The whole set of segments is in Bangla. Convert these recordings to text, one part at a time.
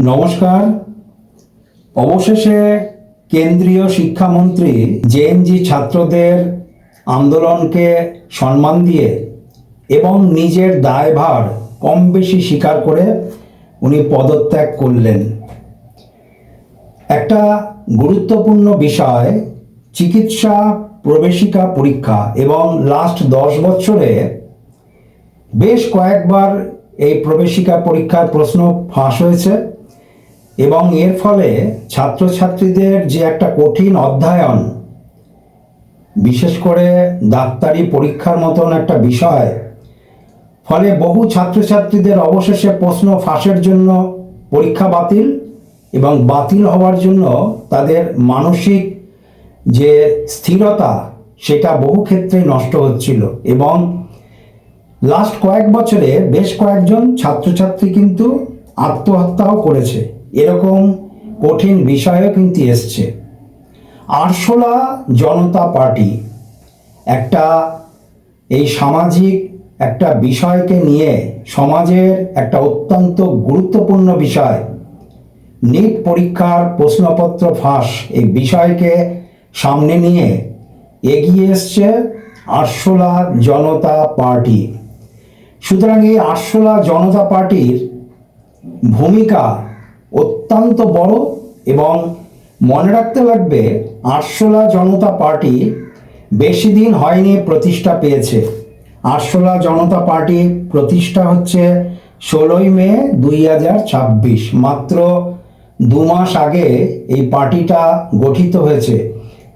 নমস্কার। অবশেষে কেন্দ্রীয় শিক্ষামন্ত্রী জেএনজি ছাত্রদের আন্দোলনকে সম্মান দিয়ে এবং নিজের দায়ভার কম বেশি স্বীকার করে উনি পদত্যাগ করলেন। একটা গুরুত্বপূর্ণ বিষয় চিকিৎসা প্রবেশিকা পরীক্ষা, এবং লাস্ট 10 বছরে বেশ কয়েকবার এই প্রবেশিকা পরীক্ষার প্রশ্ন ফাঁস হয়েছে, এবং এর ফলে ছাত্রছাত্রীদের যে একটা কঠিন অধ্যয়ন, বিশেষ করে ডাক্তারি পরীক্ষার মতন একটা বিষয়, ফলে বহু ছাত্রছাত্রীদের অবশেষে প্রশ্ন ফাঁসের জন্য পরীক্ষা বাতিল, এবং বাতিল হওয়ার জন্য তাদের মানসিক যে স্থিরতা সেটা বহু ক্ষেত্রে নষ্ট হচ্ছিল। এবং লাস্ট কয়েক বছরে বেশ কয়েকজন ছাত্রছাত্রী কিন্তু আত্মহত্যাও করেছে, এরকম কঠিন বিষয়ও কিন্তু এসছে। আরশোলা জনতা পার্টি একটা এই সামাজিক একটা বিষয়কে নিয়ে, সমাজের একটা অত্যন্ত গুরুত্বপূর্ণ বিষয় নিট পরীক্ষার প্রশ্নপত্র ফাঁস, এই বিষয়কে সামনে নিয়ে এগিয়ে এসছে আরশোলা জনতা পার্টি। সুতরাং এই আরশোলা জনতা পার্টির ভূমিকা অত্যন্ত বড়, এবং মনে রাখতে লাগবে আরশোলা জনতা পার্টি বেশি দিন হয়নি প্রতিষ্ঠা পেয়েছে। আরশোলা জনতা পার্টি প্রতিষ্ঠা হচ্ছে 16ই মে 2026, মাত্র 2 মাস আগে এই পার্টিটা গঠিত হয়েছে।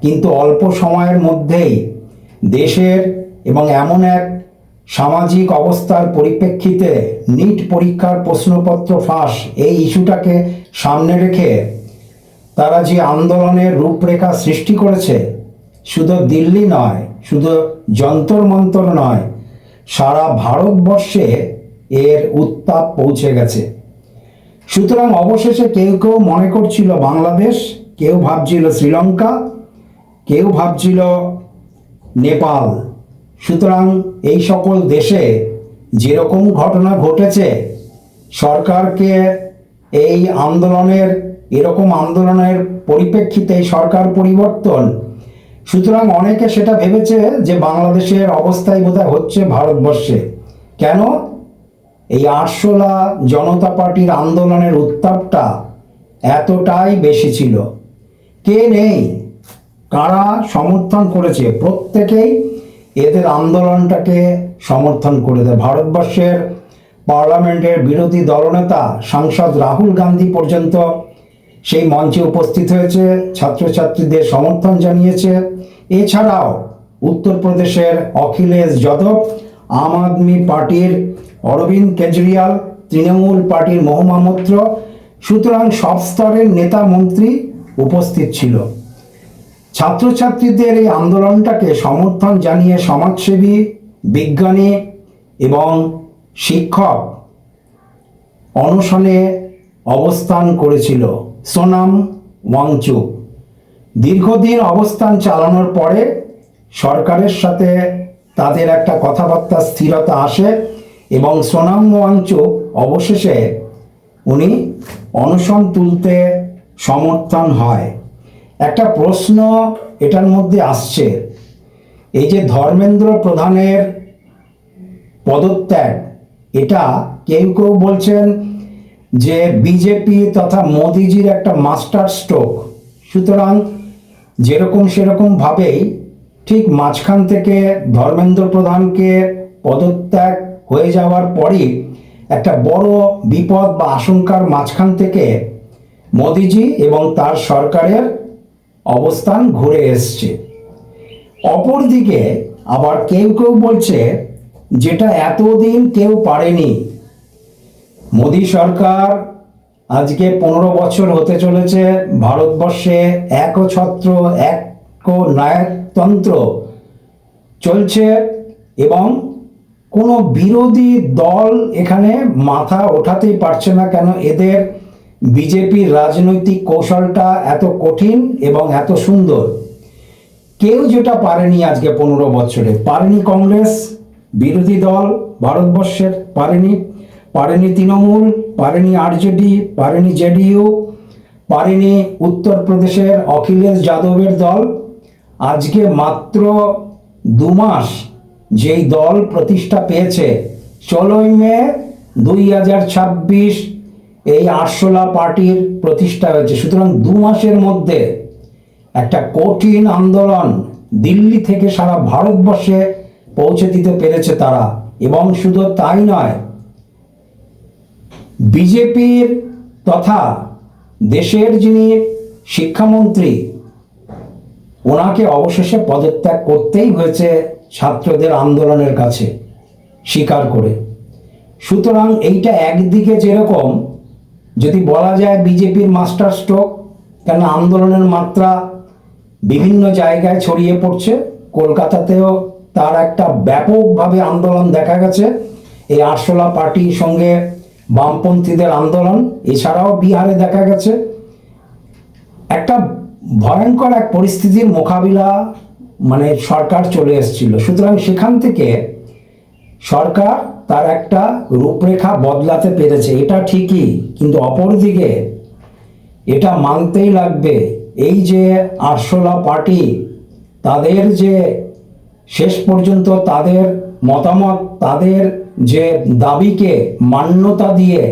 কিন্তু অল্প সময়ের মধ্যেই দেশের এবং এমন এক সামাজিক অবস্থার পরিপ্রেক্ষিতে নিট পরীক্ষার প্রশ্নপত্র ফাঁস, এই ইস্যুটাকে সামনে রেখে তারা যে আন্দোলনের রূপরেখা সৃষ্টি করেছে, শুধু দিল্লি নয়, শুধু যন্তর মন্তর নয়, সারা ভারতবর্ষে এর উত্তাপ পৌঁছে গেছে। সুতরাং অবশেষে কেউ কেউ মনে করছিল বাংলাদেশ, কেউ ভাবছিল শ্রীলঙ্কা, কেউ ভাবছিল নেপাল। সুতরাং এই সকল দেশে যেরকম ঘটনা ঘটেছে, সরকারকে এই আন্দোলনের, এরকম আন্দোলনের পরিপ্রেক্ষিতে সরকার পরিবর্তন, সুতরাং অনেকে সেটা ভেবেছে যে বাংলাদেশের অবস্থাই বোধহয় হচ্ছে ভারতবর্ষে। কেন? এই আরশোলা জনতা পার্টির আন্দোলনের উত্তাপটা এতটাই বেশি ছিল। কে নেই, কারা সমর্থন করেছে? প্রত্যেকেই এদের আন্দোলনটাকে সমর্থন করে দেয়। ভারতবর্ষের পার্লামেন্টের বিরোধী দলনেতা সাংসদ রাহুল গান্ধী পর্যন্ত সেই মঞ্চে উপস্থিত হয়েছে, ছাত্রছাত্রীদের সমর্থন জানিয়েছে। এছাড়াও উত্তরপ্রদেশের অখিলেশ যাদব, আম আদমি পার্টির অরবিন্দ কেজরিওয়াল, তৃণমূল পার্টির মহুয়া মৈত্র, সুতরাং সব স্তরের নেতা মন্ত্রী উপস্থিত ছিল। ছাত্রছাত্রীদের এই আন্দোলনটাকে সমর্থন জানিয়ে সমাজসেবী, বিজ্ঞানী এবং শিক্ষক অনশনে অবস্থান করেছিল। সোনাম ওয়াংচুক দীর্ঘদিন অবস্থান চালানোর পরে সরকারের সাথে তাদের একটা কথাবার্তা স্থিরতা আসে, এবং সোনাম ওয়াংচুক অবশেষে উনি অনশন তুলতে সমর্থন হয়। একটা প্রশ্ন এটার মধ্যে আসছে, এই যে ধর্মেন্দ্র প্রধানের পদত্যাগ, এটা কেউ কেউ বলছেন যে বিজেপি তথা মোদিজির একটা মাস্টার স্ট্রোক। সুতরাং যেরকম সেরকম ভাবেই ঠিক মাঝখান থেকে ধর্মেন্দ্র প্রধানকে পদত্যাগ হয়ে যাওয়ার পরই একটা বড় বিপদ বা আশঙ্কার মাঝখান থেকে মোদিজি এবং তার সরকারের অবস্থান ঘুরে এসছে। অপরদিকে আবার কেউ কেউ বলছে যেটা এতদিন কেউ পারেনি, মোদি সরকার আজকে 15 বছর হতে চলেছে, ভারতবর্ষে একছত্র একনায়কতন্ত্র চলছে, এবং কোনো বিরোধী দল এখানে মাথা ওঠাতেই পারছে না। কেন? এদের বিজেপির রাজনৈতিক কৌশলটা এত কঠিন এবং এত সুন্দর। কেউ যেটা পারেনি আজকে 15 বছরে, পারেনি কংগ্রেস, বিরোধী দল ভারতবর্ষের পারেনি, পারেনি তৃণমূল, পারেনি আরজেডি, পারেনি জেডিইউ, পারেনি উত্তরপ্রদেশের অখিলেশ যাদবের দল। আজকে মাত্র 2 মাস যেই দল প্রতিষ্ঠা পেয়েছে, 16 মে 2026 এই আরশোলা পার্টির প্রতিষ্ঠা হয়েছে। সুতরাং 2 মাসের মধ্যে একটা কঠিন আন্দোলন দিল্লি থেকে সারা ভারতবর্ষে পৌঁছে দিতে পেরেছে তারা। এবং শুধু তাই নয়, বিজেপির তথা দেশের যিনি শিক্ষামন্ত্রী, ওনাকে অবশেষে পদত্যাগ করতেই হয়েছে ছাত্রদের আন্দোলনের কাছে স্বীকার করে। সুতরাং এইটা একদিকে যেরকম যদি বলা যায় বিজেপির মাস্টার স্ট্রোক, কেন আন্দোলনের মাত্রা বিভিন্ন জায়গায় ছড়িয়ে পড়ছে, কলকাতাতেও তার একটা ব্যাপকভাবে আন্দোলন দেখা গেছে এই আরশোলা পার্টির সঙ্গে বামপন্থীদের আন্দোলন। এছাড়াও বিহারে দেখা গেছে একটা ভয়ঙ্কর এক পরিস্থিতির মোকাবিলা সরকার চলে এসেছিল। সুতরাং সেখান থেকে সরকার তার একটা রূপরেখা বদলাতে পেরেছে, এটা ঠিকই। কিন্তু অপরদিকে এটা মানতেই লাগবে, এই যে আরশোলা পার্টি, তাদের যে শেষ পর্যন্ত তাদের মতামত, তাদের যে দাবিকে মান্যতা দিয়ে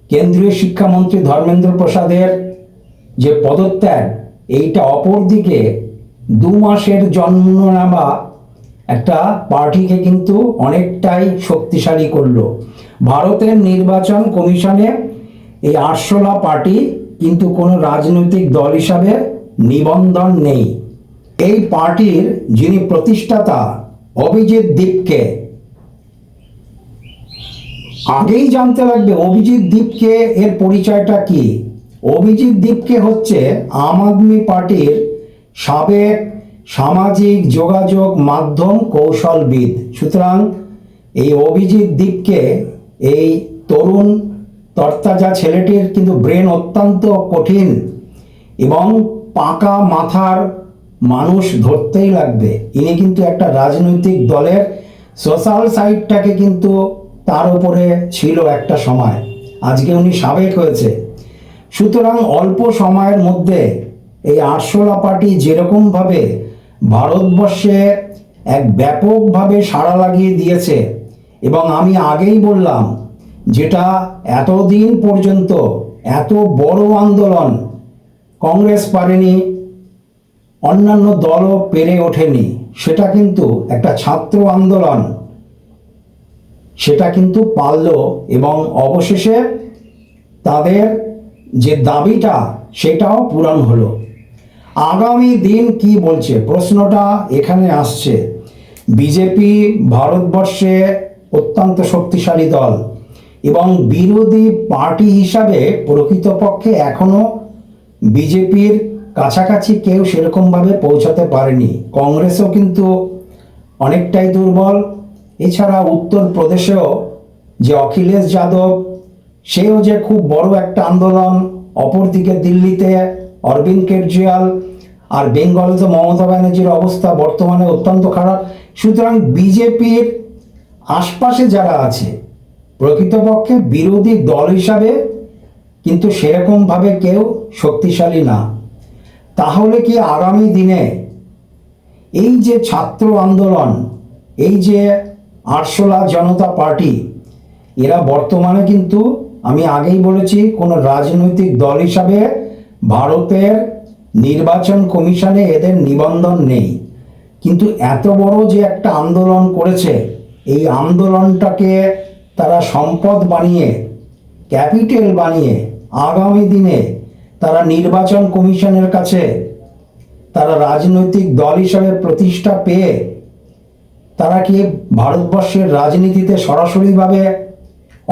কেন্দ্রীয় শিক্ষামন্ত্রী ধর্মেন্দ্র প্রসাদের যে পদত্যাগ, এইটা অপরদিকে 2 মাসের জন্ম নেওয়া একটা পার্টিকে কিন্তু অনেকটাই শক্তিশালী করলো। ভারতের নির্বাচন কমিশনে এই আরশোলা পার্টি কিন্তু কোনো রাজনৈতিক দল হিসাবে নিবন্ধন নেই। এই পার্টির যিনি প্রতিষ্ঠাতা অভিজিৎ দীপকে, আগেই জানতে লাগবে অভিজিৎ দীপকে এর পরিচয়টা কি। অভিজিৎ দীপকে হচ্ছে আম আদমি পার্টির সাবেক সামাজিক যোগাযোগ মাধ্যম কৌশলবিদ। সুতরাং এই অভিজিৎ দীপকে, এই তরুণ তরতাজা ছেলেটির কিন্তু ব্রেন অত্যন্ত কঠিন এবং পাকা মাথার মানুষ ধরতেই লাগবে। ইনি কিন্তু একটা রাজনৈতিক দলের সোশ্যাল সাইডটাকে কিন্তু তার উপরে ছিল একটা সময়, আজকে উনি সাবেক হয়েছে। সুতরাং অল্প সময়ের মধ্যে এই আরশোলা পার্টি যেরকমভাবে ভারতবর্ষে এক ব্যাপকভাবে সাড়া লাগিয়ে দিয়েছে, এবং আমি আগেই বললাম যেটা এতদিন পর্যন্ত এত বড় আন্দোলন কংগ্রেস পারেনি, অন্যান্য দলও পেরে ওঠেনি, সেটা কিন্তু একটা ছাত্র আন্দোলন সেটা কিন্তু পারল। এবং অবশেষে তাদের যে দাবিটা সেটাও পূরণ হলো। আগামী দিন কি বলছে, প্রশ্নটা এখানে আসছে। বিজেপি ভারতবর্ষে অত্যন্ত শক্তিশালী দল এবং বিরোধী পার্টি হিসাবে প্রকৃতপক্ষে এখনো বিজেপির কাছাকাছি কেউ সেরকমভাবে পৌঁছাতে পারেনি। কংগ্রেসও কিন্তু অনেকটাই দুর্বল। এছাড়া উত্তরপ্রদেশেও যে অখিলেশ যাদব, সেও যে খুব বড় একটা আন্দোলন, অপরদিকে দিল্লিতে অরবিন্দ কেজরিওয়াল, আর বেঙ্গলে তো মমতা ব্যানার্জির অবস্থা বর্তমানে অত্যন্ত খারাপ। সুতরাং বিজেপির আশপাশে যারা আছে প্রকৃতপক্ষে বিরোধী দল হিসাবে কিন্তু সেরকমভাবে কেউ শক্তিশালী না। তাহলে কি আগামী দিনে এই যে ছাত্র আন্দোলন, এই যে আরশোলা জনতা পার্টি, এরা বর্তমানে কিন্তু আমি আগেই বলেছি কোনো রাজনৈতিক দল হিসাবে ভারতের নির্বাচন কমিশনে এদের নিবন্ধন নেই, কিন্তু এত বড় যে একটা আন্দোলন করেছে, এই আন্দোলনটাকে তারা সম্পদ বানিয়ে, ক্যাপিটাল বানিয়ে আগামী দিনে তারা নির্বাচন কমিশনের কাছে তারা রাজনৈতিক দল হিসাবে প্রতিষ্ঠা পেয়ে তারা কি ভারতবর্ষের রাজনীতিতে সরাসরিভাবে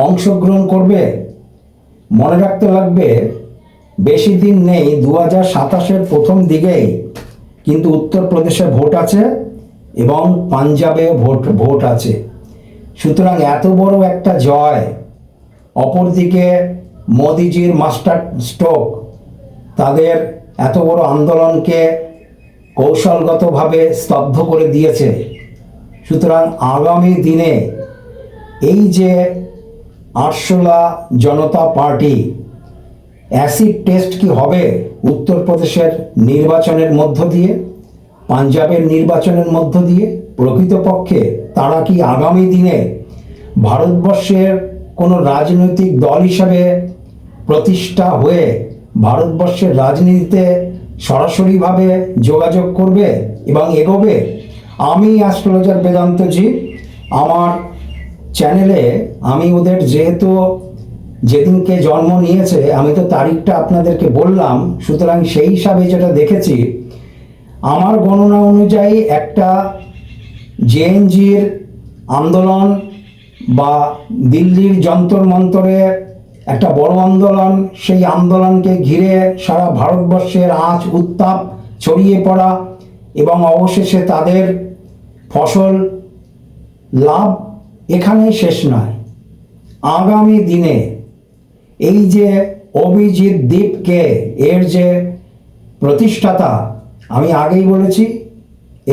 অংশগ্রহণ করবে? মনে রাখতে লাগবে, বেশি দিন নেই, 2027-এর প্রথম দিকেই কিন্তু উত্তরপ্রদেশে ভোট আছে এবং পাঞ্জাবে ভোট আছে। সুতরাং এত বড় একটা জয়, অপরদিকে মোদিজির মাস্টার স্ট্রোক তাদের এত বড় আন্দোলনকে কৌশলগতভাবে স্তব্ধ করে দিয়েছে। সুতরাং আগামী দিনে এই যে আরশোলা জনতা পার্টি অ্যাসিড টেস্ট কি হবে উত্তরপ্রদেশের নির্বাচনের মধ্য দিয়ে, পাঞ্জাবের নির্বাচনের মধ্য দিয়ে? প্রকৃতপক্ষে তারা কি আগামী দিনে ভারতবর্ষের কোনো রাজনৈতিক দল হিসাবে প্রতিষ্ঠা হয়ে ভারতবর্ষের রাজনীতিতে সরাসরিভাবে যোগাযোগ করবে এবং এগোবে? আমি অ্যাস্ট্রোলজার বেদান্তজি, আমার চ্যানেলে আমি ওদের যেহেতু যেদিনকে জন্ম নিয়েছে আমি তো তারিখটা আপনাদেরকে বললাম, সুতরাং সেই হিসাবে যেটা দেখেছি আমার গণনা অনুযায়ী একটা জেএনজির আন্দোলন বা দিল্লির যন্তর মন্তরে একটা বড় আন্দোলন, সেই আন্দোলনকে ঘিরে সারা ভারতবর্ষের আঁচ উত্তাপ ছড়িয়ে পড়া এবং অবশেষে তাদের ফসল লাভ এখানেই শেষ নয়। আগামী দিনে এই যে অভিজিৎ দীপকে এর যে প্রতিষ্ঠাতা, আমি আগেই বলেছি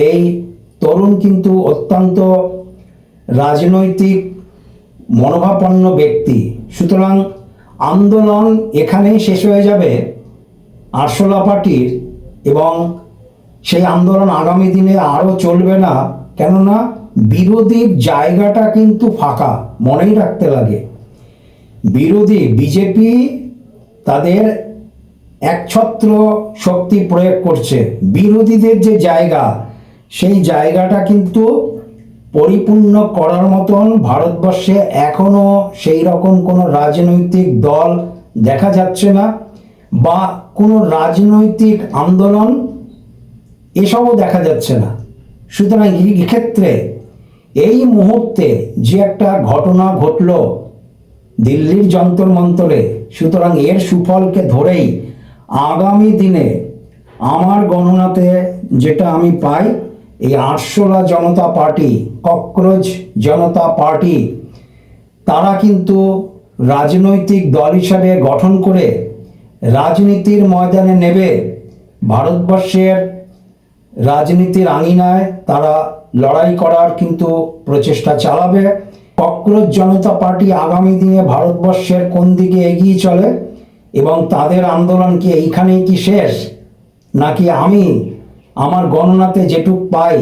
এই তরুণ কিন্তু অত্যন্ত রাজনৈতিক মনোভাবাপন্ন ব্যক্তি, সুতরাং আন্দোলন এখানেই শেষ হয়ে যাবে আরশোলা পার্টির, এবং সেই আন্দোলন আগামী দিনে আরও চলবে না, কেননা বিরোধীর জায়গাটা কিন্তু ফাঁকা, মনেই রাখতে লাগে। বিরোধী বিজেপি তাদের একছত্র শক্তি প্রয়োগ করছে, বিরোধীদের যে জায়গা সেই জায়গাটা কিন্তু পরিপূর্ণ করার মতন ভারতবর্ষে এখনো সেই রকম কোনো রাজনৈতিক দল দেখা যাচ্ছে না, বা কোনো রাজনৈতিক আন্দোলন এসবও দেখা যাচ্ছে না। সুতরাং এক্ষেত্রে এই মুহূর্তে যে একটা ঘটনা ঘটল দিল্লির যন্তর মন্তরে, সুতরাং এর সুফলকে ধরেই আগামী দিনে আমার গণনাতে যেটা আমি পাই, এই আরশোলা জনতা পার্টি, ককরোচ জনতা পার্টি, তারা কিন্তু রাজনৈতিক দল হিসাবে গঠন করে রাজনীতির ময়দানে নেবে, ভারতবর্ষের রাজনীতির আঙিনায় তারা লড়াই করার কিন্তু প্রচেষ্টা চালাবে। ককরোচ জনতা পার্টি আগামী দিনে ভারতবর্ষের কোন দিকে এগিয়ে চলে এবং তাদের আন্দোলন কি এইখানেই কি শেষ, নাকি আমি আমার গণনাতে যেটুক পাই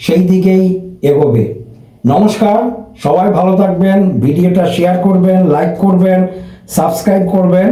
সেই দিকেই এগোবে? নমস্কার, সবাই ভালো থাকবেন, ভিডিওটা শেয়ার করবেন, লাইক করবেন, সাবস্ক্রাইব করবেন।